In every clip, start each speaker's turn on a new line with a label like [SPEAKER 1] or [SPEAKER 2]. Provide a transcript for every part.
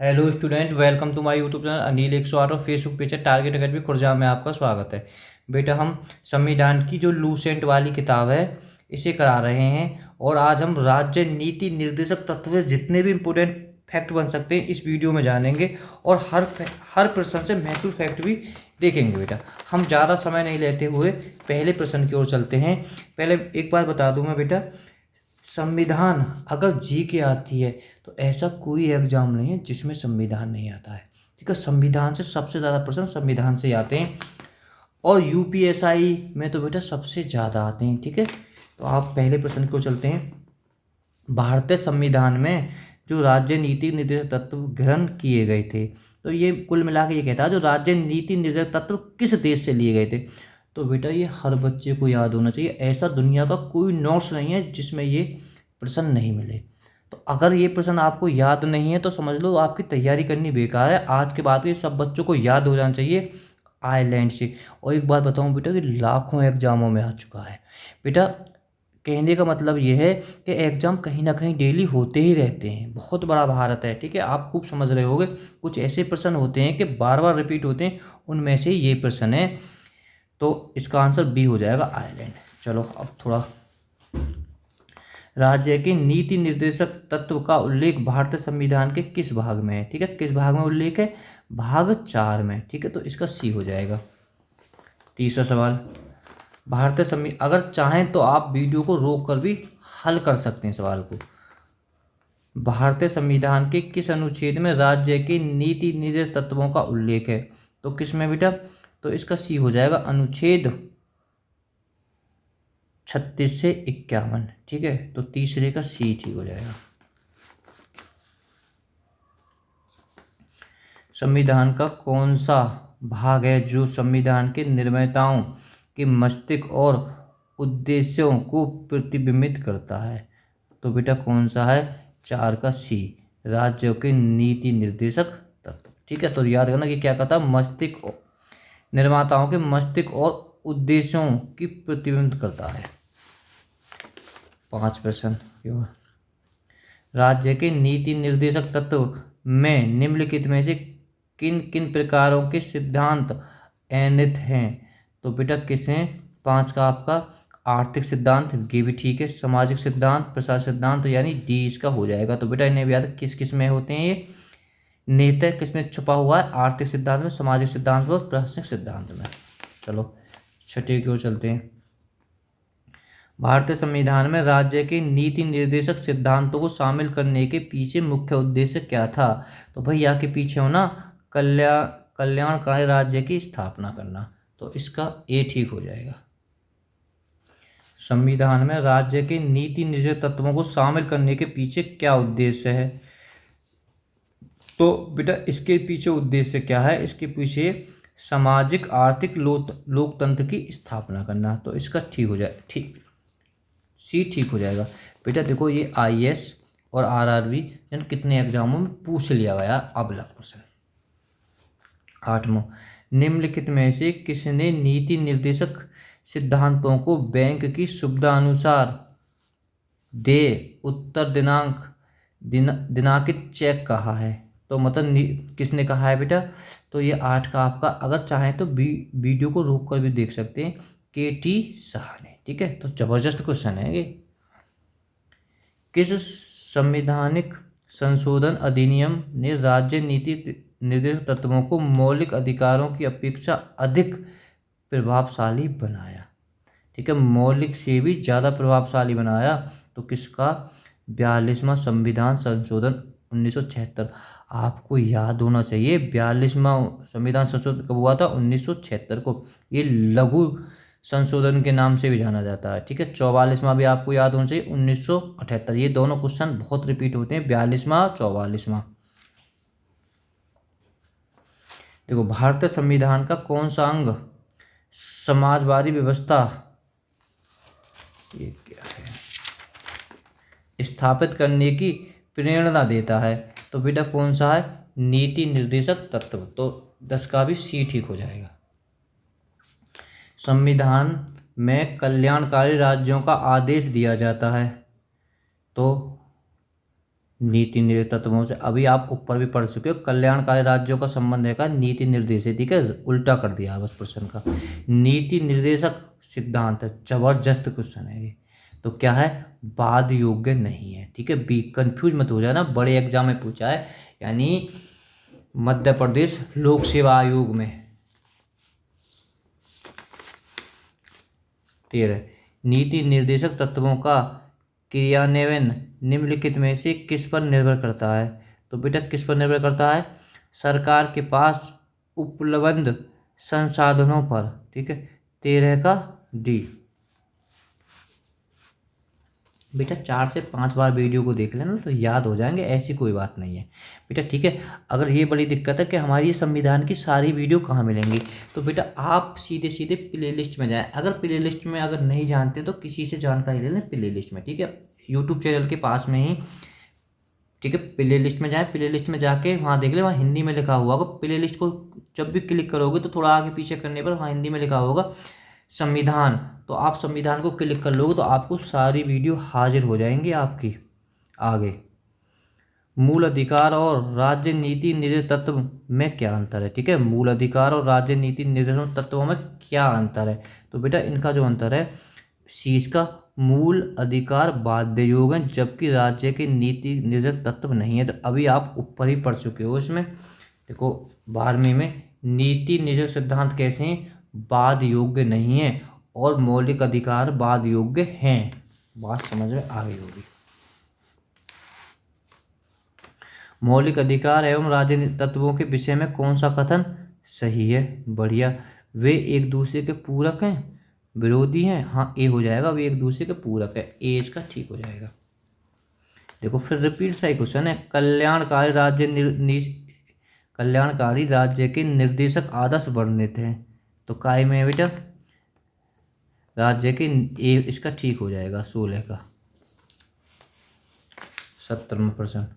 [SPEAKER 1] Hello student, welcome to my YouTube channel Anil 108 और Facebook page है Target Academy Khurja में आपका स्वागत है। बेटा, हम संविधान की जो लूसेंट वाली किताब है इसे करा रहे हैं और आज हम राज्य नीति निर्देशक तत्व से जितने भी इम्पोर्टेंट फैक्ट बन सकते हैं इस वीडियो में जानेंगे और हर प्रश्न से महत्वपूर्ण फैक्ट भी देखेंगे। बेटा, हम ज़्यादा समय नहीं लेते हुए पहले प्रश्न की ओर चलते हैं। पहले एक बार बता दूं मैं बेटा, संविधान अगर जी के आती है तो ऐसा कोई एग्जाम नहीं है जिसमें संविधान नहीं आता है। ठीक है, संविधान से सबसे ज़्यादा प्रश्न संविधान से आते हैं और यूपीएसआई में तो बेटा सबसे ज़्यादा आते हैं। ठीक है, तो आप पहले प्रश्न को चलते हैं। भारतीय संविधान में जो राज्य नीति निर्देशक तत्व ग्रहण किए गए थे, तो ये कुल मिला के ये कहता है जो राज्य नीति निर्देशक तत्व किस देश से लिए गए थे। तो बेटा, ये हर बच्चे को याद होना चाहिए। ऐसा दुनिया का कोई नोट्स नहीं है जिसमें ये प्रश्न नहीं मिले। तो अगर ये प्रश्न आपको याद नहीं है तो समझ लो आपकी तैयारी करनी बेकार है। आज के बाद ये सब बच्चों को याद हो जाना चाहिए आयरलैंड से। और एक बात बताऊं बेटा कि लाखों एग्जामों में आ चुका है। बेटा, कहने का मतलब ये है कि एग्ज़ाम कहीं ना कहीं डेली होते ही रहते हैं। बहुत बड़ा भारत है। ठीक है, आप खूब समझ रहे होगे। कुछ ऐसे प्रश्न होते हैं कि बार बार रिपीट होते हैं, उनमें से ये प्रश्न है। तो इसका आंसर बी हो जाएगा, आयरलैंड। चलो अब थोड़ा, राज्य के नीति निर्देशक तत्व का उल्लेख भारतीय संविधान के किस भाग में है। ठीक है, किस भाग में उल्लेख है? भाग 4 में। ठीक है, तो इसका सी हो जाएगा। तीसरा सवाल, भारतीय संविधान, अगर चाहें तो आप वीडियो को रोक कर भी हल कर सकते हैं सवाल को। भारतीय संविधान के किस अनुच्छेद में राज्य के नीति निर्देशक तत्वों का उल्लेख है? तो किस में बेटा? तो इसका सी हो जाएगा, अनुच्छेद 36 से 51। ठीक है, तो तीसरे का सी ठीक हो जाएगा। संविधान का कौन सा भाग है जो संविधान के निर्माताओं के मस्तिष्क और उद्देश्यों को प्रतिबिंबित करता है? तो बेटा कौन सा है? 4 का सी, राज्यों के नीति निर्देशक तत्व। ठीक है, तो याद रखना कि क्या कहता है, मस्तिष्क, निर्माताओं के मस्तिष्क और उद्देश्यों की प्रतिबिंबित करता है। 5%। राज्य के नीति निर्देशक तत्व में निम्नलिखित में से किन किन प्रकारों के सिद्धांत एनित हैं? तो बेटा किस हैं? 5 का आपका आर्थिक सिद्धांत, ये भी ठीक है। सामाजिक सिद्धांत, प्रशासनिक सिद्धांत, यानी डी इसका हो जाएगा। तो बेटा इन्हें भी याद, किस किस में होते हैं ये? नेता किस में छुपा हुआ है? आर्थिक सिद्धांत में, सामाजिक सिद्धांत में और प्रशासनिक सिद्धांत में। चलो छठे की ओर चलते हैं। भारतीय संविधान में राज्य के नीति निर्देशक सिद्धांतों को शामिल करने के पीछे मुख्य उद्देश्य क्या था? तो भैया के पीछे हो ना, कल्याणकारी राज्य की स्थापना करना। तो इसका ए ठीक हो जाएगा। संविधान में राज्य के नीति निर्देशक तत्वों को शामिल करने के पीछे क्या उद्देश्य है? तो बेटा इसके पीछे उद्देश्य क्या है? इसके पीछे सामाजिक आर्थिक लोकतंत्र की स्थापना करना। तो इसका ठीक हो जाए, ठीक, सी ठीक हो जाएगा। बेटा देखो, ये आईएएस और आरआरबी यानी कितने एग्जामों में पूछ लिया गया अब लग प्रश्न। 8वां, निम्नलिखित में से किसने नीति निर्देशक सिद्धांतों को बैंक की सुविधा अनुसार दे उत्तर दिनांकित चेक कहा है? तो मतलब किसने कहा है बेटा? तो ये 8 का आपका, अगर चाहें तो वीडियो को रोक कर भी देख सकते हैं, केटी शाह ने। ठीक है, तो जबरदस्त क्वेश्चन है ये। किस संवैधानिक संशोधन अधिनियम ने राज्य नीति निर्देशक तत्वों को मौलिक अधिकारों की अपेक्षा अधिक प्रभावशाली बनाया? ठीक है, मौलिक से भी ज़्यादा प्रभावशाली बनाया। तो किसका? 42वां संविधान संशोधन 1976। आपको याद होना चाहिए 42वां संविधान संशोधन कब हुआ था? 1976 को। ये लघु संशोधन के नाम से भी जाना जाता है। ठीक है, 44वां भी आपको याद होना चाहिए, 1978। ये दोनों क्वेश्चन बहुत रिपीट होते हैं, 42वां 44वां। देखो, भारतीय संविधान का कौन सा अंग समाजवादी व्यवस्था, ये क्या है, स्थापित करने की प्रेरणा देता है? तो बेटा कौन सा है? नीति निर्देशक तत्व। तो 10 का भी सी ठीक हो जाएगा। संविधान में कल्याणकारी राज्यों का आदेश दिया जाता है। तो नीति निर्देशक तत्वों से। अभी आप ऊपर भी पढ़ चुके हो, कल्याणकारी राज्यों का संबंध है का नीति निर्देश है, ठीक है, उल्टा कर दिया बस प्रश्न का। नीति निर्देशक सिद्धांत है, जबरदस्त क्वेश्चन है ये। तो क्या है, वाद योग्य नहीं है, ठीक है। बी, कंफ्यूज मत हो जाना, बड़े एग्जाम में पूछा है, यानी मध्य प्रदेश लोक सेवा आयोग में। 13, नीति निर्देशक तत्वों का क्रियान्वयन निम्नलिखित में से किस पर निर्भर करता है। तो बेटा किस पर निर्भर करता है, सरकार के पास उपलब्ध संसाधनों पर, ठीक है। 13 का डी। बेटा 4 से 5 बार वीडियो को देख लेना तो याद हो जाएंगे, ऐसी कोई बात नहीं है बेटा, ठीक है। अगर ये बड़ी दिक्कत है कि हमारी संविधान की सारी वीडियो कहाँ मिलेंगी, तो बेटा आप सीधे सीधे प्लेलिस्ट में जाएं। अगर प्लेलिस्ट में अगर नहीं जानते तो किसी से जानकारी ले लें प्लेलिस्ट में, ठीक है, यूट्यूब चैनल के पास में ही, ठीक है। प्ले लिस्ट में जाए, प्ले लिस्ट में जाके वहाँ देख ले, वहाँ हिंदी में लिखा हुआ होगा। प्ले लिस्ट को जब भी क्लिक करोगे तो थोड़ा आगे पीछे करने पर वहाँ हिंदी में लिखा होगा संविधान, तो आप संविधान को क्लिक कर लोगे तो आपको सारी वीडियो हाजिर हो जाएंगी आपकी आगे। मूल अधिकार और राज्य नीति निर्देश तत्व में क्या अंतर है, ठीक है। मूल अधिकार और राज्य नीति निर्देश तत्वों में क्या अंतर है, तो बेटा इनका जो अंतर है, शीर्ष का मूल अधिकार बाध्य योग है, जबकि राज्य के नीति निर्देशक तत्व नहीं है। तो अभी आप ऊपर ही पढ़ चुके हो इसमें, देखो 12वीं में नीति निर्देशक सिद्धांत कैसे हैं, बाध्य योग्य नहीं है, और मौलिक अधिकार बाध्य योग्य हैं। बात समझ में आ गई होगी। मौलिक अधिकार एवं राजनीतिक तत्वों के विषय में कौन सा कथन सही है, बढ़िया। वे एक दूसरे के पूरक हैं, विरोधी हैं, हाँ ए हो जाएगा, वे एक दूसरे के पूरक है, ए इसका ठीक हो जाएगा। देखो फिर रिपीट सही क्वेश्चन है, कल्याणकारी राज्य के निर्देशक आदर्श वर्णित हैं, तो काय में है बेटा, राज्य के ए इसका ठीक हो जाएगा, 16 का 70%।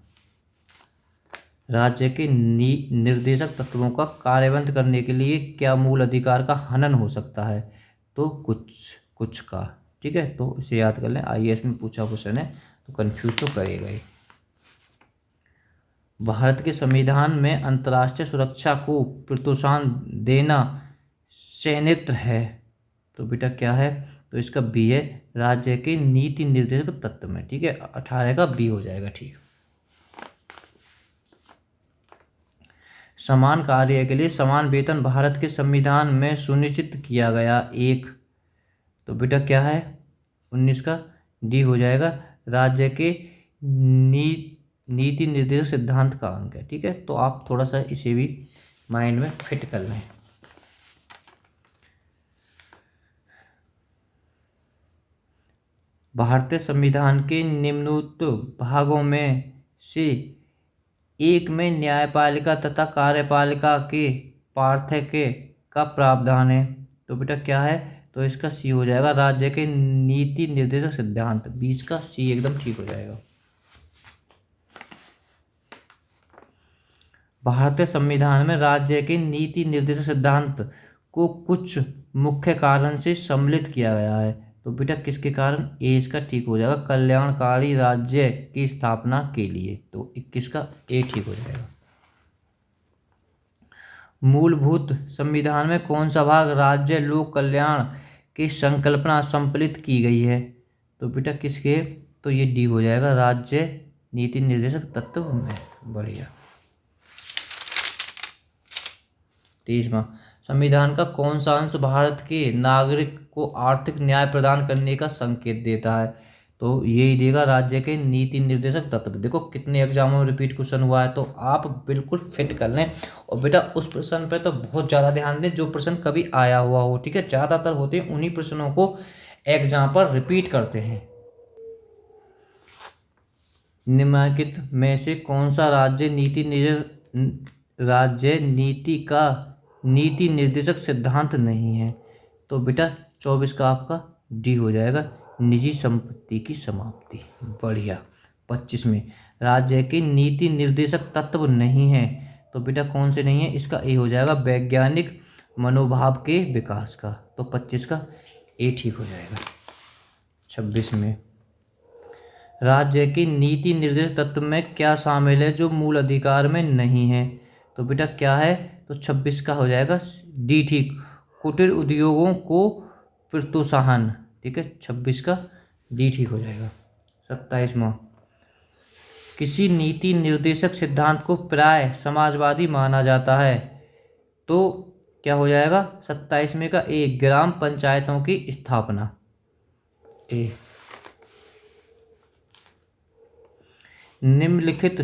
[SPEAKER 1] राज्य के निर्देशक तत्वों का कार्यान्वयन करने के लिए क्या मूल अधिकार का हनन हो सकता है, तो कुछ का, ठीक है। तो इसे याद कर लें, आईएएस में पूछा क्वेश्चन है तो कंफ्यूज तो करेगा ही। भारत के संविधान में अंतर्राष्ट्रीय सुरक्षा को प्रोत्साहन देना संनिहित है, तो बेटा क्या है, तो इसका बी है, राज्य के नीति निर्देशक तत्व में, ठीक है। 18 का बी हो जाएगा, ठीक। समान कार्य के लिए समान वेतन भारत के संविधान में सुनिश्चित किया गया एक, तो बेटा क्या है, 19 का डी हो जाएगा, राज्य के नीति निर्देशक सिद्धांत का अंक है, ठीक है। तो आप थोड़ा सा इसे भी माइंड में फिट कर लें। भारतीय संविधान के निम्नोक्त भागों में से एक में न्यायपालिका तथा कार्यपालिका के पार्थक्य का प्रावधान है, तो बेटा क्या है, तो इसका सी हो जाएगा, राज्य के नीति निर्देशक सिद्धांत। 20 का सी एकदम ठीक हो जाएगा। भारतीय संविधान में राज्य के नीति निर्देशक सिद्धांत को कुछ मुख्य कारण से सम्मिलित किया गया है, तो बेटा किसके कारण, ए इसका ठीक हो जाएगा, कल्याणकारी राज्य की स्थापना के लिए, तो 21 का ए ठीक हो जाएगा। मूलभूत संविधान में कौन सा भाग राज्य लोक कल्याण की संकल्पना सम्मिलित की गई है, तो बेटा किसके, तो ये डी हो जाएगा, राज्य नीति निर्देशक तत्व में, बढ़िया। 23वां, संविधान का कौन सा अंश भारत के नागरिक को आर्थिक न्याय प्रदान करने का संकेत देता है, तो यही देगा, राज्य के नीति निर्देशक तत्व। देखो कितने एग्जामों में रिपीट क्वेश्चन हुआ है, तो आप बिल्कुल फिट कर लें, और बेटा उस प्रश्न पर तो बहुत ज़्यादा ध्यान दें जो प्रश्न कभी आया हुआ हो, ठीक है। ज़्यादातर होते हैं उन्हीं प्रश्नों को एग्जाम पर रिपीट करते हैं। निम्नलिखित में से कौन सा राज्य नीति निर्देशक सिद्धांत नहीं है, तो बेटा 24 का आपका डी हो जाएगा, निजी संपत्ति की समाप्ति, बढ़िया। 25 में राज्य के नीति निर्देशक तत्व नहीं है, तो बेटा कौन से नहीं है, इसका ए हो जाएगा, वैज्ञानिक मनोभाव के विकास का, तो 25 का ए ठीक हो जाएगा। 26 में राज्य की नीति निर्देश तत्व में क्या शामिल है जो मूल अधिकार में नहीं है? तो बेटा क्या है? तो 26 का हो जाएगा डी ठीक, कुटीर उद्योगों को प्रोत्साहन। ठीक है, 26 का डी ठीक हो जाएगा। 27वां, किसी नीति निर्देशक सिद्धांत को प्राय समाजवादी माना जाता है। तो क्या हो जाएगा? 27वें का ए, ग्राम पंचायतों की स्थापना। ए, निम्नलिखित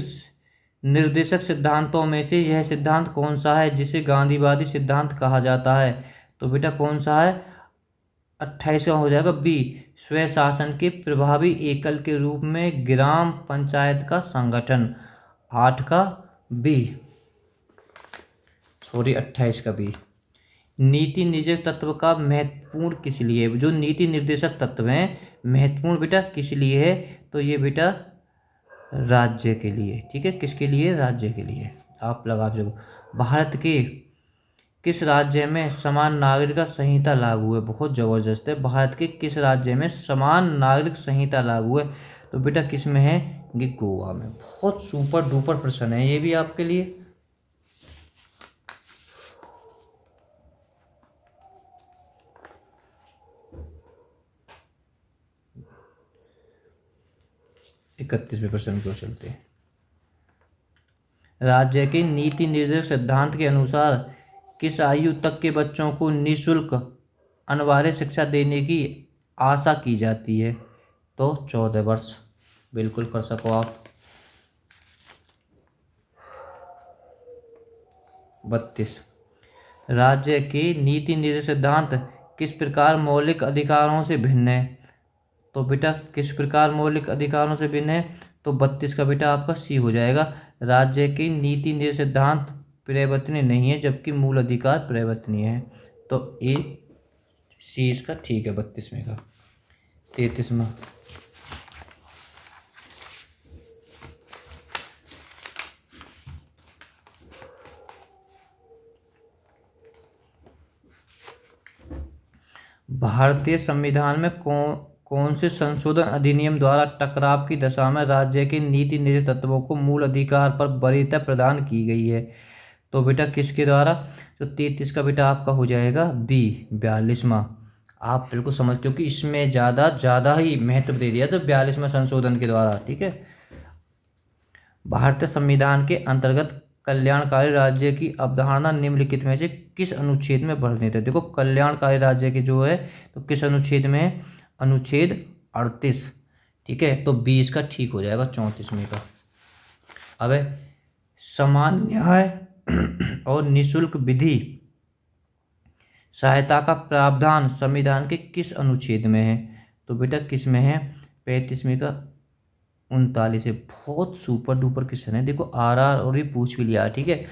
[SPEAKER 1] निर्देशक सिद्धांतों में से यह सिद्धांत कौन सा है जिसे गांधीवादी सिद्धांत कहा जाता है? तो बेटा कौन सा है? 28 का हो जाएगा बी, स्वशासन के प्रभावी एकल के रूप में ग्राम पंचायत का संगठन। 8 का बी, सॉरी 28 का बी। नीति निर्देशक तत्व का महत्वपूर्ण किस लिए? जो नीति निर्देशक तत्व हैं महत्वपूर्ण बेटा किस लिए है? तो ये बेटा राज्य के लिए। ठीक है, किसके लिए? राज्य के लिए। आप लगा जो भारत के किस राज्य में समान नागरिक संहिता लागू है? बहुत ज़बरदस्त है। भारत के किस राज्य में समान नागरिक संहिता लागू है? तो बेटा किस में है? ये गोवा में। बहुत सुपर डुपर प्रश्न है ये भी आपके लिए। इकतीसवें प्रश्न को चलते हैं। राज्य के नीति निर्देशक सिद्धांत के अनुसार किस आयु तक के बच्चों को निःशुल्क अनिवार्य शिक्षा देने की आशा की जाती है? तो 14 वर्ष। बिल्कुल कर सको आप। 32, राज्य के नीति निर्देशक सिद्धांत किस प्रकार मौलिक अधिकारों से भिन्न है? तो बेटा किस प्रकार मौलिक अधिकारों से भिन्न है? तो 32 का बेटा आपका सी हो जाएगा। राज्य की नीति निर्देशक सिद्धांत परिवर्तनीय नहीं है जबकि मूल अधिकार परिवर्तनीय है। तो ए सी इसका ठीक है 32वें का। 33वां, भारतीय संविधान में कौन से संशोधन अधिनियम द्वारा टकराव की दशा में राज्य के नीति निर्देशक तत्वों को मूल अधिकार पर वरीयता प्रदान की गई है? तो बेटा किसके द्वारा? तो 33 का बेटा आपका हो जाएगा बी, 42वां। आप बिल्कुल समझ, क्योंकि इसमें ज़्यादा ही महत्व दे दिया तो 42वां संशोधन के द्वारा। ठीक है, भारतीय संविधान के अंतर्गत कल्याणकारी राज्य की अवधारणा निम्नलिखित में से किस अनुच्छेद में वर्णित है? देखो कल्याणकारी राज्य के जो है तो किस अनुच्छेद में है? अनुच्छेद 38। ठीक है, तो 20 का ठीक हो जाएगा 34वें का। अब समान न्याय और निःशुल्क विधि सहायता का प्रावधान संविधान के किस अनुच्छेद में है? तो बेटा किस में है? 35वें का 39 है। बहुत सुपर डुपर क्वेश्चन है। देखो आर और ये पूछ भी लिया। ठीक है,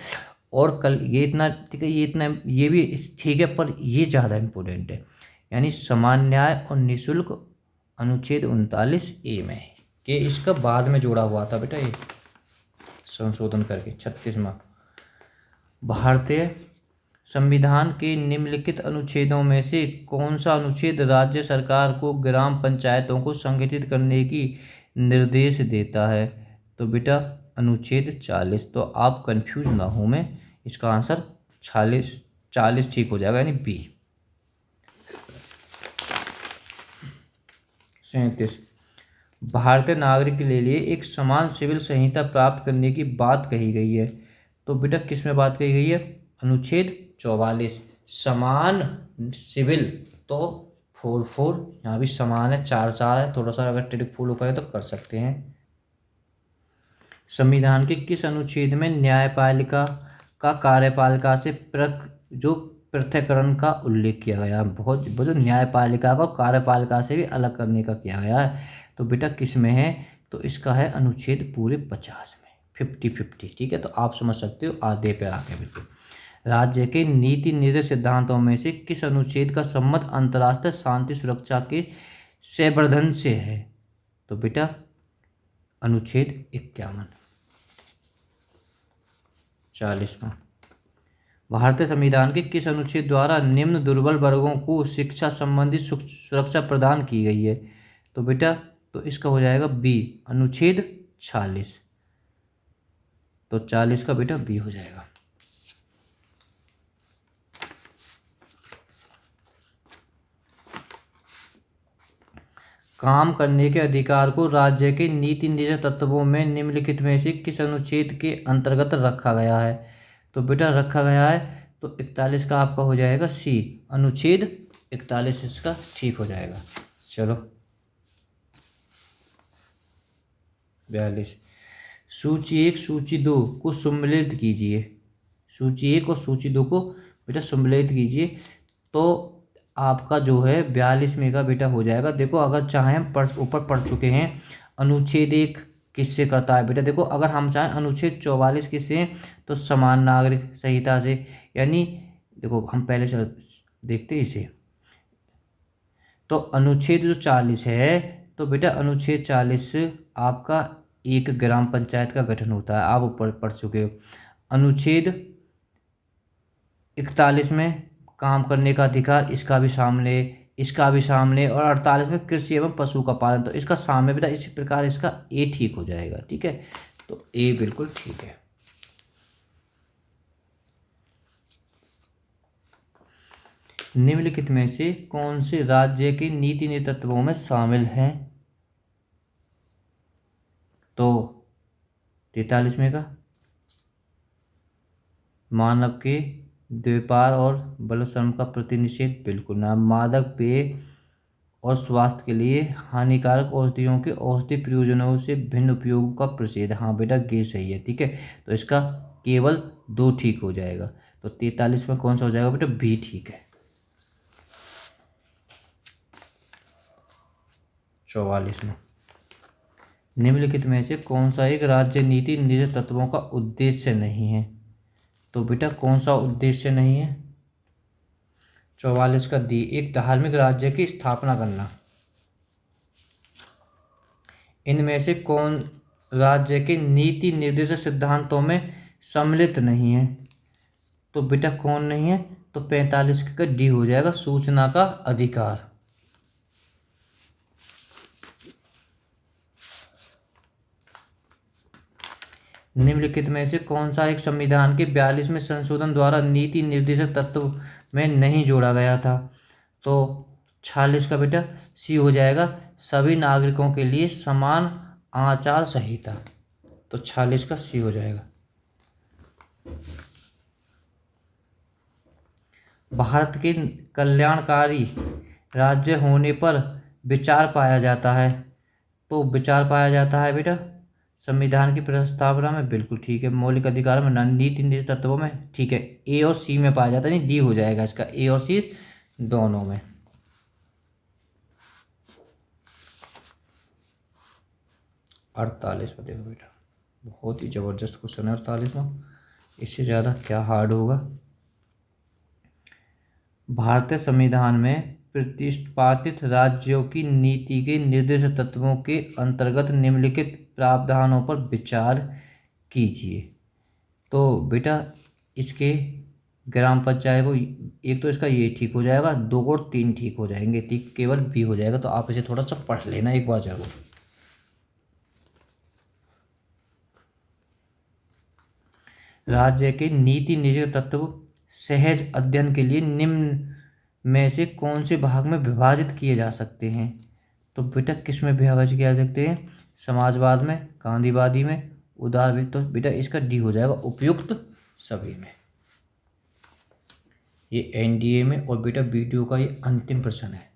[SPEAKER 1] और कल ये इतना ठीक है, ये भी ठीक है, पर ये ज़्यादा इम्पोर्टेंट है। यानी समान न्याय और निःशुल्क अनुच्छेद 39 ए में है कि इसका बाद में जोड़ा हुआ था बेटा ये संशोधन करके। 36वां, भारतीय संविधान के निम्नलिखित अनुच्छेदों में से कौन सा अनुच्छेद राज्य सरकार को ग्राम पंचायतों को संगठित करने की निर्देश देता है? तो बेटा अनुच्छेद 40। तो आप कंफ्यूज ना हो, मैं इसका आंसर 40 ठीक हो जाएगा, यानी बी। 37, भारतीय नागरिक के लिए एक समान सिविल संहिता प्राप्त करने की बात कही गई है। तो बेटा किस में बात कही गई है? अनुच्छेद 44। समान सिविल तो 44, यहाँ भी समान है, 4 है, थोड़ा सा अगर टिक फूल करें तो कर सकते हैं। संविधान के किस अनुच्छेद में न्यायपालिका का कार्यपालिका से पृथक्करण का उल्लेख किया गया? बहुत न्यायपालिका को कार्यपालिका से भी अलग करने का किया गया है। तो बेटा किस में है? तो इसका है अनुच्छेद पूरे 50 में, 50-50। ठीक है, तो आप समझ सकते हो आधे पे आके बिल्कुल। राज्य के नीति निर्देशक सिद्धांतों में से किस अनुच्छेद का संबंध अंतर्राष्ट्रीय शांति सुरक्षा के संवर्धन से है? तो बेटा अनुच्छेद 51। 40वां, भारतीय संविधान के किस अनुच्छेद द्वारा निम्न दुर्बल वर्गों को शिक्षा संबंधी सुरक्षा प्रदान की गई है? तो बेटा तो इसका हो जाएगा बी, अनुच्छेद 40। तो 40 का बेटा बी हो जाएगा। काम करने के अधिकार को राज्य के नीति निर्देशक तत्वों में निम्नलिखित में से किस अनुच्छेद के अंतर्गत रखा गया है? तो बेटा रखा गया है तो 41 का आपका हो जाएगा सी, अनुच्छेद 41 इसका ठीक हो जाएगा। चलो 42, सूची 1 सूची 2 को सम्मिलित कीजिए। सूची 1 और सूची 2 को बेटा सम्मिलित कीजिए। तो आपका जो है 42 में का बेटा हो जाएगा। देखो अगर चाहें हम ऊपर पढ़ चुके हैं अनुच्छेद 1 किससे करता है बेटा। देखो अगर हम चाहें अनुच्छेद 44 किससे, तो समान नागरिक संहिता से। यानी देखो हम पहले चल देखते हैं इसे। तो अनुच्छेद जो 40 है, तो बेटा अनुच्छेद 40 आपका एक ग्राम पंचायत का गठन होता है, आप ऊपर पढ़ चुके हो। अनुच्छेद 41 में काम करने का अधिकार, इसका भी सामने, और 48 में कृषि एवं पशु का पालन, तो इसका सामने बेटा। इसी प्रकार इसका ए ठीक हो जाएगा। ठीक है, तो ए बिल्कुल ठीक है। निम्नलिखित में से कौन से राज्य के नीति नेतृत्वों में शामिल हैं? तो 43 में का मानव के व्यापार और बल श्रम का प्रतिनिषेध बिल्कुल ना। मादक पेय और स्वास्थ्य के लिए हानिकारक औषधियों के औषधि प्रयोजनों से भिन्न उपयोग का प्रतिषेध, हाँ बेटा ये सही है। ठीक है, तो इसका केवल 2 ठीक हो जाएगा। तो 43 में कौन सा हो जाएगा बेटा? बी ठीक है। 44 में निम्नलिखित में से कौन सा एक राज्य नीति निर्देशक तत्वों का उद्देश्य नहीं है? तो बेटा कौन सा उद्देश्य नहीं है? 44 का डी, एक धार्मिक राज्य की स्थापना करना। इनमें से कौन राज्य के नीति निर्देशक सिद्धांतों में सम्मिलित नहीं है? तो बेटा कौन नहीं है? तो 45 का डी हो जाएगा, सूचना का अधिकार। निम्नलिखित में से कौन सा एक संविधान के 42वें संशोधन द्वारा नीति निर्देशक तत्व में नहीं जोड़ा गया था? तो 46 का बेटा सी हो जाएगा, सभी नागरिकों के लिए समान आचार संहिता। तो 46 का सी हो जाएगा। भारत के कल्याणकारी राज्य होने पर विचार पाया जाता है। तो विचार पाया जाता है बेटा संविधान की प्रस्तावना में, बिल्कुल ठीक है। मौलिक अधिकार में, नीति निर्देशक तत्वों में, ठीक है। ए और सी में पाया जाता है, नहीं डी हो जाएगा इसका, ए और सी दोनों में। 48 में देखो बेटा, बहुत ही जबरदस्त क्वेश्चन है 48 में, इससे ज़्यादा क्या हार्ड होगा। भारतीय संविधान में प्रतिपादित राज्यों की नीति के निर्देशक तत्वों के अंतर्गत निम्नलिखित प्रावधानों पर विचार कीजिए। तो बेटा इसके ग्राम पंचायत को, एक तो इसका ये ठीक हो जाएगा, 2 और 3 ठीक हो जाएंगे, ठीक केवल बी हो जाएगा। तो आप इसे थोड़ा सा पढ़ लेना एक बार जरूर। राज्य के नीति निर्देशक तत्व सहज अध्ययन के लिए निम्न में से कौन से भाग में विभाजित किए जा सकते हैं? तो बेटा किस में विभाजित किया जा सकते हैं? समाजवाद में, गांधीवादी में, उदारवाद। तो बेटा इसका डी हो जाएगा, उपयुक्त सभी में। ये एनडीए में और बेटा वीडियो का ये अंतिम प्रश्न है।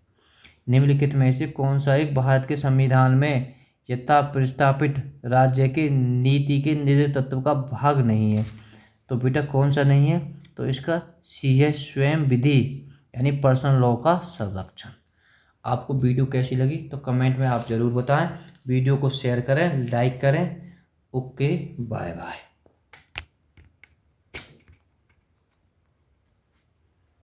[SPEAKER 1] निम्नलिखित में से कौन सा एक भारत के संविधान में यथा प्रस्तावित राज्य के नीति के निर्देशक तत्व का भाग नहीं है? तो बेटा कौन सा नहीं है? तो इसका सी है, स्वयं विधि यानी पर्सनल लॉ का संरक्षण। आपको वीडियो कैसी लगी तो कमेंट में आप ज़रूर बताएं। वीडियो को शेयर करें, लाइक करें। Okay, bye bye.